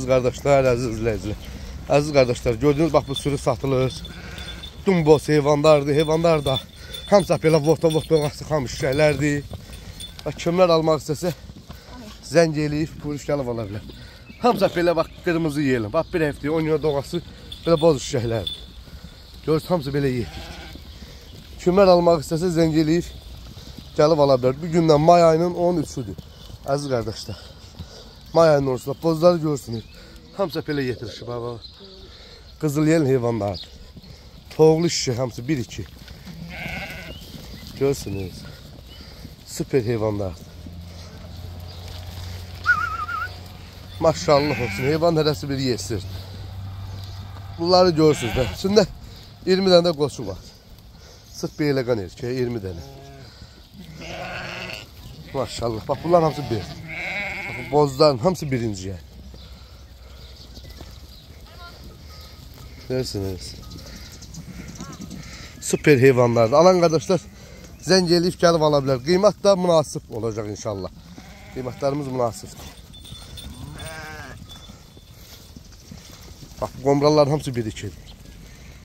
Qardaşlar, əziz izləyicilər. Əziz qardaşlar, gördüyünüz bax bu sürü satılır. Dumbos heyvanlardır, heyvanlar da hamısı belə vota-vota xamış şeylərdir. Bax, kimlər almaq istəsə zəng eləyib, buyuruş gəlib ala bilər. Hamısı belə bax, qırmızı yelin. Bax, bir həftəyə 10 euro doğası belə boz şişəklərdir. Görürsünüz, hamısı belə yeyir. Kimlər almaq istəsə zəng eləyib, gəlib ala bilər. Bu gündən may ayının 13-üdür. Əziz qardaşlar. May ayının 13-üdür. Bozları görürsünüz. Hamısı belə yetirir. Qızıl yelin heyvanlardır. Toğlu şişə hamısı 1-2. Görürsünüz. Süper heyvanlardır. Maşallah olsun. Heyvan hərəsi bir yesir. Bunları görürsünüz də. İçində 20 dənə də qoçu var. Sırf beyləqan erkeğe 20 dənə. Maşallah. Bak bunların hamısı bir. Bak, bozların hamısı birinciye. Görürsünüz. Süper heyvanlardır. Alan qardaşlar zəng eləyib gəlib ala bilər. Qiymət də münasib olacaq inşallah. Qiymətlərimiz münasibdir. Bak bu qomraların hamısı 1-2.